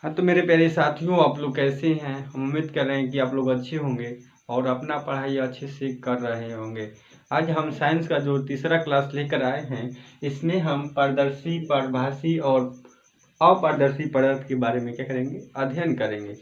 हाँ तो मेरे प्यारे साथियों, आप लोग कैसे हैं? हम उम्मीद कर रहे हैं कि आप लोग अच्छे होंगे और अपना पढ़ाई अच्छे से कर रहे होंगे। आज हम साइंस का जो तीसरा क्लास लेकर आए हैं, इसमें हम पारदर्शी, पारभासी और अपारदर्शी पदार्थ के बारे में क्या करेंगे, अध्ययन करेंगे।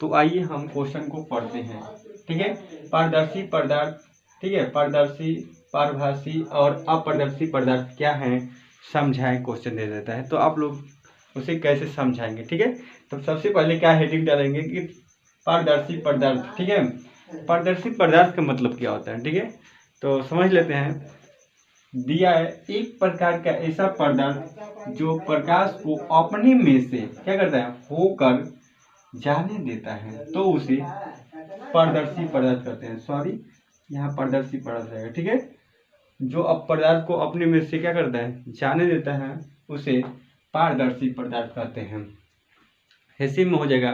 तो आइए हम क्वेश्चन को पढ़ते हैं। ठीक है, पारदर्शी पदार्थ, ठीक है, पारदर्शी, पारभासी और अपारदर्शी पदार्थ क्या हैं, समझाएं। क्वेश्चन दे देता है तो आप लोग उसे कैसे समझाएंगे। ठीक है, तो सबसे पहले क्या हेडिंग डालेंगे कि पारदर्शी पदार्थ। ठीक है, पारदर्शी पदार्थ का मतलब क्या होता है। ठीक है, तो समझ लेते हैं। दिया है, एक प्रकार का ऐसा पदार्थ जो प्रकाश को अपने में से क्या करता है, होकर जाने देता है, तो उसे पारदर्शी पदार्थ कहते हैं। सॉरी, यहाँ पारदर्शी पदार्थ रहेगा। ठीक है, जो अब पदार्थ को अपने में से क्या करता है, जाने देता है, उसे पारदर्शी पदार्थ कहते हैं। ऐसे में हो जाएगा,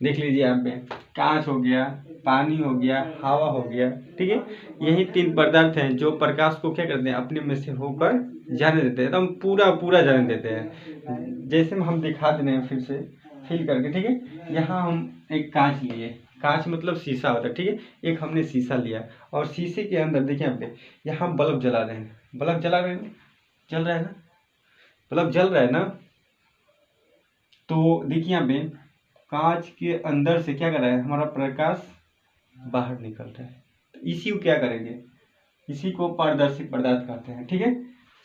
देख लीजिए यहाँ पे, कांच हो गया, पानी हो गया, हवा हो गया। ठीक है, यही तीन पदार्थ हैं जो प्रकाश को क्या करते हैं, अपने में से होकर जाने देते हैं, एकदम पूरा पूरा जाने देते हैं। जैसे में हम दिखा दे रहे हैं फिर से फिल करके। ठीक है, यहाँ हम एक कांच लिए, कांच मतलब शीशा होता है। ठीक है, एक हमने शीशा लिया और शीशे के अंदर देखिए यहाँ पे, यहाँ बल्ब जला रहे हैं, बल्ब जला रहे हैं, जल रहा है ना, बल्ब जल रहा है ना। तो देखिए यहाँ पे कांच के अंदर से क्या कर रहा है, हमारा प्रकाश बाहर निकल रहा है। तो इसी को क्या करेंगे, इसी को पारदर्शी पदार्थ कहते हैं। ठीक है,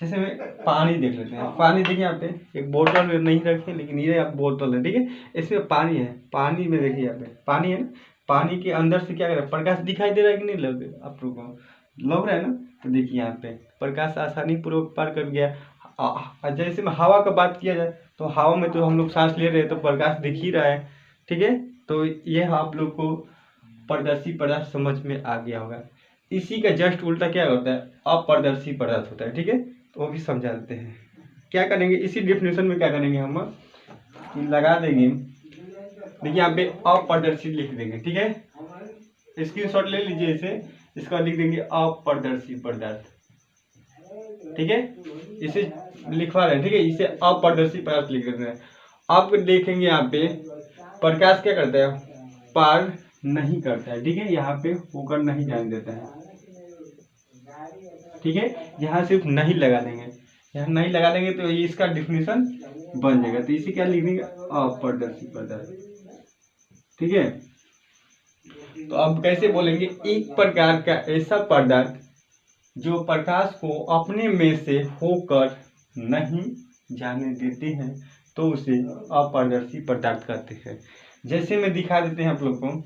जैसे में पानी देख लेते हैं। पानी देखिए यहाँ पे, एक बोतल में नहीं रखे, लेकिन ये आप बोतल है। ठीक है, इसमें पानी है, पानी में देखिए यहाँ पे पानी है, पानी के अंदर से क्या कर रहा है, प्रकाश दिखाई दे रहा है कि नहीं, लग आप लोगों को लग रहा है ना। तो देखिए यहाँ पे प्रकाश आसानी पूर्वक पार कर गया। जैसे में हवा का बात किया जाए तो हवा में तो हम लोग सांस ले रहे हैं, तो प्रकाश दिख ही रहा है। ठीक है, तो ये आप लोग को पारदर्शी पदार्थ समझ में आ गया होगा। इसी का जस्ट उल्टा क्या होता है, अपारदर्शी पदार्थ होता है। ठीक है, तो वो भी समझा देते हैं। क्या करेंगे, इसी डेफिनेशन में क्या करेंगे हम कि लगा देंगे, देखिए यहाँ पे अपारदर्शी लिख देंगे। ठीक है, स्क्रीनशॉट ले लीजिए इसे, इसका लिख देंगे अपारदर्शी पदार्थ। ठीक है, इसे लिखवा रहे हैं। ठीक है, इसे अपारदर्शी पदार्थ लिख देते हैं। आप देखेंगे यहाँ पे प्रकाश क्या करता है, पार नहीं करता है। ठीक है, यहाँ पे होकर नहीं जाने देता है। ठीक है, यहाँ सिर्फ नहीं लगा देंगे, यहाँ नहीं लगा देंगे तो ये इसका डिफिनेशन बन जाएगा। तो इसे क्या लिख देंगे, अपारदर्शी पदार्थ। ठीक है, तो अब कैसे बोलेंगे, एक प्रकार का ऐसा पदार्थ जो प्रकाश को अपने में से होकर नहीं जाने देते हैं, तो उसे अपारदर्शी पदार्थ कहते हैं। जैसे में दिखा देते हैं आप लोग को,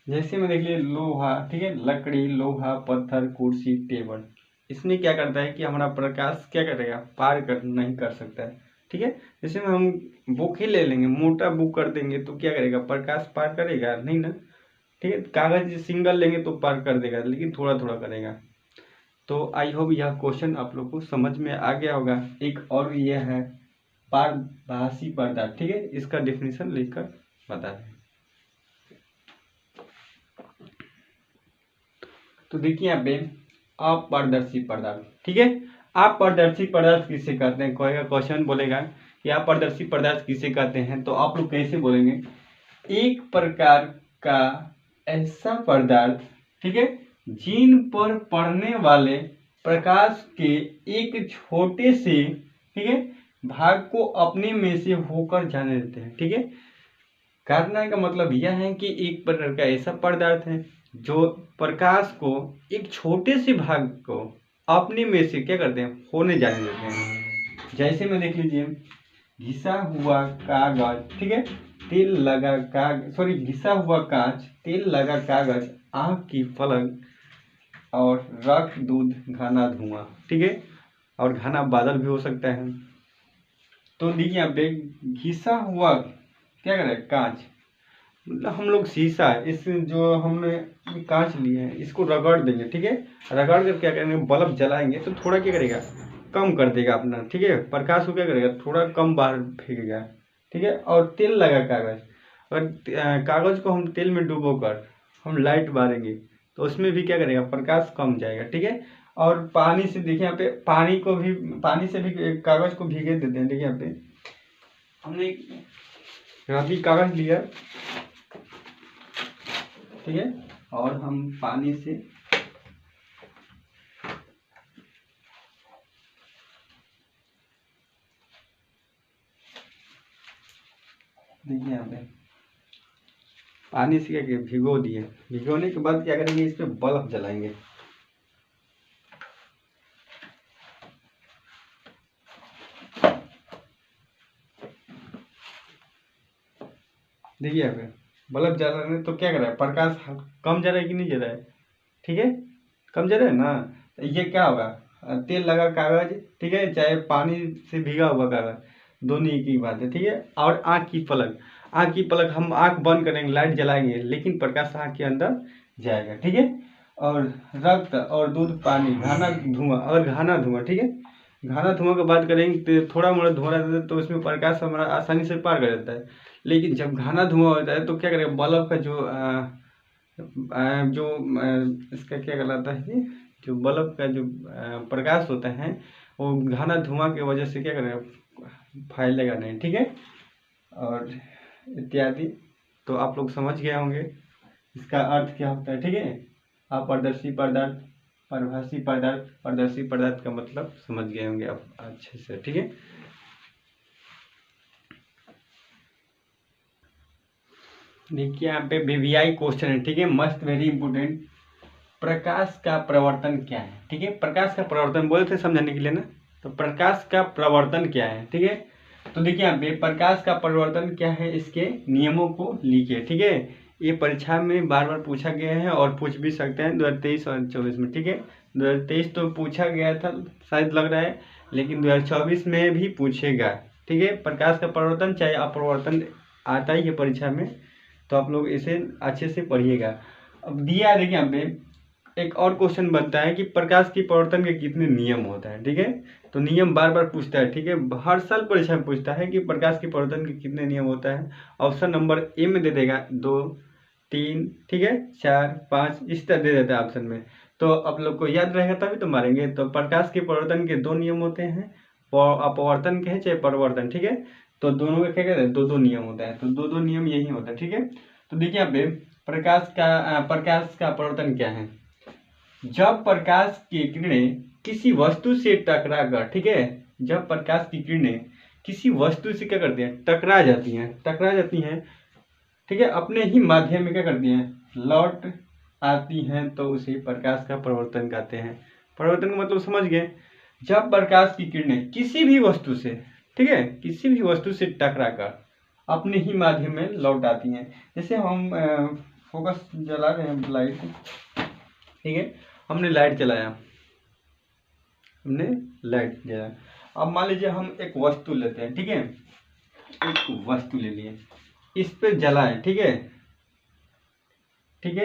जैसे में देख लिए लोहा। ठीक है, लकड़ी, लोहा, पत्थर, कुर्सी, टेबल, इसमें क्या करता है कि हमारा प्रकाश क्या करेगा, पार कर नहीं कर सकता है। ठीक है, जैसे में हम बुक ही ले लेंगे, मोटा बुक कर देंगे तो क्या करेगा, प्रकाश पार करेगा नहीं ना। ठीक है, कागज सिंगल लेंगे तो पार कर देगा, लेकिन थोड़ा थोड़ा करेगा। तो आई होप यह क्वेश्चन आप लोग को समझ में आ गया होगा। एक और ये है पारभासी पदार्थ। ठीक है, इसका डेफिनेशन लिखकर बता दें। तो देखिए यहाँ पे अपारदर्शी पदार्थ। ठीक है, अपारदर्शी पदार्थ किसे कहते हैं, कोई क्वेश्चन बोलेगा कि अपारदर्शी पदार्थ किसे कहते हैं, तो आप लोग कैसे बोलेंगे, एक प्रकार का ऐसा पदार्थ, ठीक है, जिन पर पड़ने वाले प्रकाश के एक छोटे से, ठीक है, भाग को अपने में से होकर जाने देते हैं। ठीक है, कहने का मतलब यह है कि एक प्रकार का ऐसा पदार्थ है जो प्रकाश को एक छोटे से भाग को अपने में से क्या करते हैं, होने जाने देते हैं। जैसे में देख लीजिए, घिसा हुआ कागज, ठीक है, तेल लगा कागज, सॉरी, घिसा हुआ कांच, तेल लगा कागज, आँख की पलक और रख दूध, घना धुआं। ठीक है, और घना बादल भी हो सकता है। तो देखिए यहाँ पे घिसा हुआ क्या कर रहा है, कांच, मतलब हम लोग शीशा, इस जो हमने कांच लिए हैं इसको रगड़ देंगे। ठीक है, रगड़ कर क्या करेंगे, बल्ब जलाएंगे तो थोड़ा क्या करेगा, कम कर देगा अपना। ठीक है, प्रकाश को क्या करेगा, थोड़ा कम बाहर फेंकेगा। ठीक है, और तेल लगा कागज, और कागज को हम तेल में डुबो कर हम लाइट मारेंगे तो उसमें भी क्या करेगा, प्रकाश कम जाएगा। ठीक है, और पानी से देखिए यहाँ पे, पानी से भी कागज को भीगे देते हैं। देखिए यहाँ पे हमने रबी कागज लिया, ठीक है, और हम पानी से देखिए यहाँ पे पानी से क्या किया, भिगो दिए। भिगोने के बाद क्या करेंगे, इस पे बल्ब जलाएंगे। देखिए यहाँ पे बल्ब जल रहा है, तो क्या कर रहा है, प्रकाश कम जा रहा है कि नहीं जा रहा है, ठीक है, कम जा रहा है ना। तो ये क्या होगा, तेल लगा कागज, ठीक है, चाहे पानी से भीगा हुआ कागज, दोनों एक ही बात है, ठीक है। और आँख की पलक, आँख की पलक हम आँख बंद करेंगे, लाइट जलाएंगे, लेकिन प्रकाश आँख के अंदर जाएगा, ठीक है। और रक्त और दूध पानी, घाना धुआं, अगर घाना धुआं, ठीक है, घाना धुआं की बात करेंगे तो थोड़ा मोड़ा धुआं रहता है, तो उसमें प्रकाश हमारा आसानी से पार कर देता है। लेकिन जब घाना धुआं होता है तो क्या करेगा, बल्ब का इसका क्या कहलाता है, जो बल्ब का जो प्रकाश होता है, वो घाना धुआं की वजह से क्या करेगा, फैलेगा नहीं, ठीक है। और इत्यादि तो आप लोग समझ गए होंगे इसका अर्थ क्या होता है, ठीक है। अपारदर्शी पदार्थ, पारभासी पदार्थ, पारदर्शी पदार्थ का मतलब समझ गए होंगे आप अच्छे से, ठीक है। देखिए यहाँ पे वीवीआई क्वेश्चन है, ठीक है, मस्त वेरी इंपोर्टेंट। प्रकाश का प्रवर्तन क्या है, ठीक है, प्रकाश का प्रवर्तन बोले थे समझाने के लिए ना, तो प्रकाश का प्रवर्तन क्या है, ठीक है। तो देखिए यहाँ पे प्रकाश का प्रवर्तन क्या है, इसके नियमों को लिखिए, ठीक है। ये परीक्षा में बार बार पूछा गया है और पूछ भी सकते हैं 2023 और 2024 में, ठीक है। 2023 तो पूछा गया था शायद लग रहा है, लेकिन 2024 में भी पूछेगा, ठीक है। प्रकाश का प्रवर्तन चाहे अपवर्तन आता ही है परीक्षा में, तो आप लोग इसे अच्छे से पढ़िएगा। अब दिया है, देखिए यहाँ पे एक और क्वेश्चन बनता है कि प्रकाश की प्रवर्तन के कितने नियम होता है, ठीक है। तो नियम बार बार पूछता है, ठीक है, हर साल परीक्षा में पूछता है कि प्रकाश की प्रवर्तन के कितने नियम होता है। ऑप्शन नंबर ए में दे देगा 2, 3, ठीक है, 4, 5 इस तरह दे देता है ऑप्शन में। तो आप लोग को याद रहेगा तभी तो मारेंगे। तो प्रकाश के प्रवर्तन के 2 नियम होते हैं, अपवर्तन के हैं चाहे परिवर्तन, ठीक है। तो दोनों का क्या कहते हैं, 2-2 नियम होता है, तो 2-2 नियम यही होता है, ठीक है। तो देखिए यहाँ पे प्रकाश का प्रवर्तन क्या है, जब प्रकाश की किरणें किसी वस्तु से टकराकर, ठीक है, जब प्रकाश की किरणें किसी वस्तु से क्या करती हैं, टकरा जाती हैं, ठीक है, अपने ही माध्यम में क्या करती हैं, लौट आती हैं, तो उसे प्रकाश का प्रवर्तन कहते हैं। प्रवर्तन का मतलब समझ गए, जब प्रकाश की किरणें किसी भी वस्तु से, ठीक है, किसी भी वस्तु से टकराकर अपने ही माध्यम में लौट आती हैं। जैसे हम फोकस जला रहे हैं लाइट, ठीक है, हमने लाइट जलाया, अब मान लीजिए हम एक वस्तु लेते हैं, ठीक है, एक वस्तु ले लिए, इस पे जलाएं, ठीक है,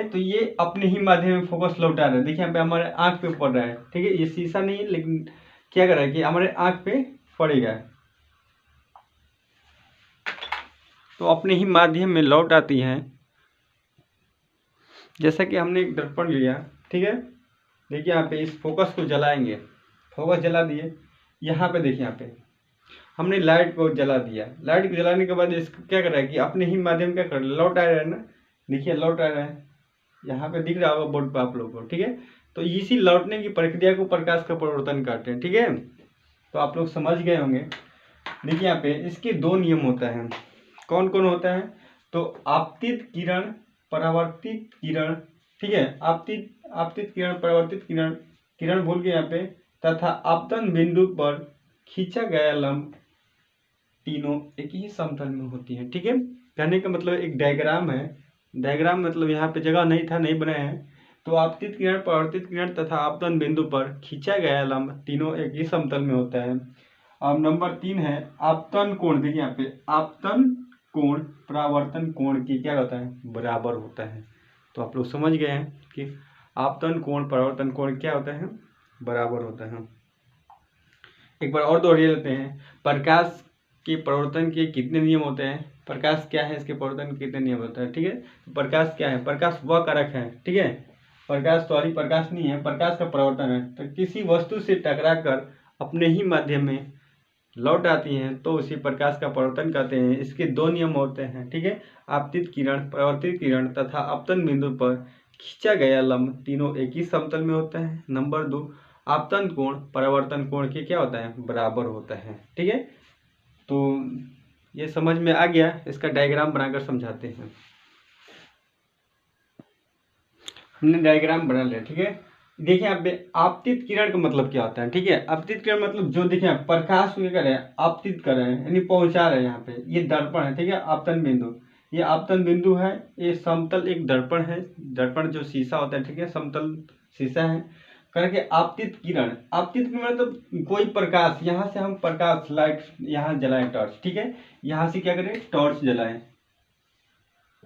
तो ये अपने ही माध्यम में फोकस लौटा रहा है। देखिए यहाँ पे हमारे आंख पे पड़ रहा है, ठीक है, ये शीशा नहीं है, लेकिन क्या कर रहा है कि हमारे आंख पे पड़ेगा, तो अपने ही माध्यम में लौट आती हैं। जैसा कि हमने एक दर्पण लिया, ठीक है, देखिए यहाँ पे इस फोकस को जलाएंगे, फोकस जला दिए, यहाँ पे देखिए यहाँ पे हमने लाइट को जला दिया, लाइट को जलाने के बाद इसको क्या कर रहा है कि अपने ही माध्यम क्या कर रहा है, लौट आ रहा है ना, देखिए लौट आ रहा है, यहाँ पे दिख रहा होगा बोर्ड पे आप लोगों को, ठीक है। तो इसी लौटने की प्रक्रिया को प्रकाश का प्रवर्तन कहते हैं, ठीक है। तो आप लोग समझ गए होंगे। देखिए यहाँ पे इसके 2 नियम होता है, कौन कौन होता है, तो आपतित किरण, परावर्तित किरण, ठीक है, आपतित किरण, परावर्तित किरण भूल गए यहाँ पे, तथा आपतन बिंदु पर खींचा गया लंब, तीनों एक ही समतल में होती है, ठीक है। कहने का मतलब एक डायग्राम है, डायग्राम मतलब यहाँ पे जगह नहीं था, नहीं बनाया है। तो आपतित किरण, परावर्तित किरण तथा आपतन बिंदु पर खींचा गया लंब तीनों एक ही समतल में होता है। अब नंबर 3 है आपतन कोण। देखिए यहाँ पे आपतन कोण परावर्तन कोण की क्या होता है, बराबर होता है। तो आप लोग समझ गए हैं कि आपतन कोण परावर्तन कोण क्या होता है, बराबर होता है। एक बार और दोहरा लेते हैं, प्रकाश के प्रवर्तन के कितने नियम होते हैं, प्रकाश क्या है, इसके प्रवर्तन के कितने नियम होते हैं, ठीक है। तो प्रकाश क्या है, प्रकाश वह कारक है, ठीक है, प्रकाश नहीं है, प्रकाश का प्रवर्तन है। तो किसी वस्तु से टकराकर अपने ही माध्यम में लौट आती हैं तो उसी प्रकाश का परावर्तन कहते हैं। इसके दो नियम होते हैं, ठीक है। आपतित किरण, परावर्तित किरण तथा आपतन बिंदु पर खींचा गया लंब तीनों एक ही समतल में होता है। नंबर 2, आपतन कोण परावर्तन कोण के क्या होता है, बराबर होता है, ठीक है। तो ये समझ में आ गया। इसका डायग्राम बनाकर समझाते हैं। हमने डायग्राम बना लिया, ठीक है। देखिए यहाँ पे आपतित किरण का मतलब क्या होता है, ठीक है। आपतित किरण मतलब जो देखिए प्रकाश को क्या कर रहे हैं, आपतित कर रहे हैं, यानी पहुंचा रहे हैं। यहाँ पे ये दर्पण है, ठीक है। आपतन बिंदु, ये आपतन बिंदु है। ये समतल एक दर्पण है, दर्पण जो शीशा होता है, ठीक है, समतल शीशा है। करके आपतित किरण, आपतित किरण मतलब कोई प्रकाश, यहाँ से हम प्रकाश लाइट यहाँ जलाएं टॉर्च, ठीक है। यहाँ से क्या करें, टॉर्च जलाएं,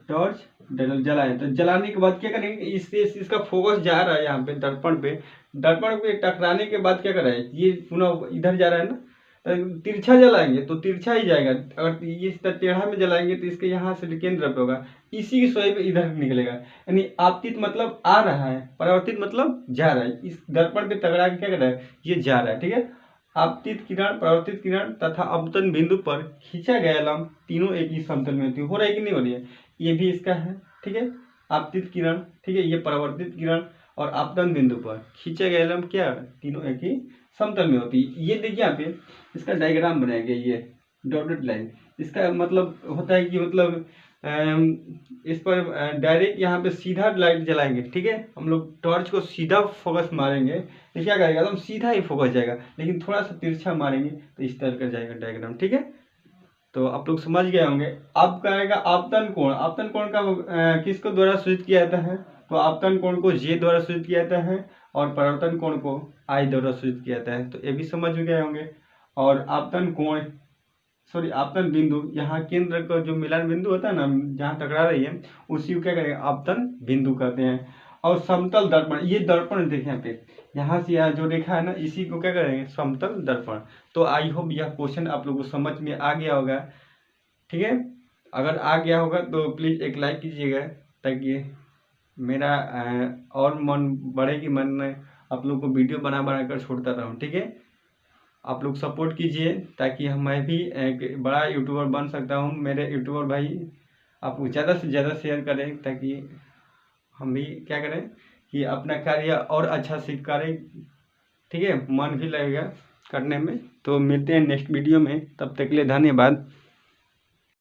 टॉर्च जलाएं। तो जलाने के बाद क्या करेंगे, इससे इसका फोकस जा रहा है यहाँ पे दर्पण पे, दर्पण पे टकराने के बाद क्या कर रहा है, ये पुनः इधर जा रहा है ना। तिरछा जलाएंगे तो तिरछा ही जाएगा। अगर ये टेढ़ा में जलाएंगे तो इसके यहाँ से केंद्र पे होगा, इसी की सोई पे इधर निकलेगा। यानी आपतित मतलब आ रहा है, परावर्तित मतलब जा रहा है। इस दर्पण पे टकरा के क्या कर रहा है, ये जा रहा है, ठीक है। आपतित किरण, परावर्तित किरण तथा अपतन बिंदु पर खींचा गया लंब तीनों एक ही समतल में होती है। हो रहा है कि नहीं हो रही है, ये भी इसका है, ठीक है। आपतित किरण, ठीक है, ये परावर्तित किरण और आपतन बिंदु पर खींचा गया लंब क्या, तीनों एक ही समतल में होती है। ये देखिए यहाँ पे इसका डायग्राम बनाया गया, ये डॉटेड लाइन। इसका मतलब होता है कि मतलब इस पर डायरेक्ट यहाँ पे सीधा लाइट जलाएंगे, ठीक है। हम लोग टॉर्च को सीधा फोकस मारेंगे तो क्या करेगा, एकदम सीधा ही फोकस जाएगा। लेकिन थोड़ा सा तिरछा मारेंगे तो इस तरह का जाएगा डायग्राम, ठीक है। तो आप लोग समझ गए होंगे। अब कहेगा आपतन कोण, आपतन कोण का किसको द्वारा सूचित किया जाता है, तो आपतन कोण को जे द्वारा सूचित किया जाता है और परावर्तन कोण को आई द्वारा सूचित किया जाता है। तो ये भी समझ में गए होंगे। और आपतन कोण, सॉरी आपतन बिंदु, यहाँ केंद्र का जो मिलन बिंदु होता है ना, जहाँ टकरा रही है, उसी को क्या करेंगे, आपतन बिंदु कहते हैं। और समतल दर्पण, ये दर्पण देखें यहाँ पे, यहाँ से यहाँ जो रेखा है ना, इसी को क्या करेंगे, समतल दर्पण। तो आई होप यह क्वेश्चन आप लोगों को समझ में आ गया होगा, ठीक है। अगर आ गया होगा तो प्लीज़ एक लाइक कीजिएगा, ताकि मेरा और मन बढ़े कि मैं आप लोग को वीडियो बना कर छोड़ता रहूँ, ठीक है। आप लोग सपोर्ट कीजिए ताकि मैं भी एक बड़ा यूट्यूबर बन सकता हूँ। मेरे यूट्यूबर भाई आप ज़्यादा से ज़्यादा शेयर करें, ताकि हम भी क्या करें कि अपना कार्य और अच्छा सीख करें, ठीक है। मन भी लगेगा करने में। तो मिलते हैं नेक्स्ट वीडियो में, तब तक के लिए धन्यवाद।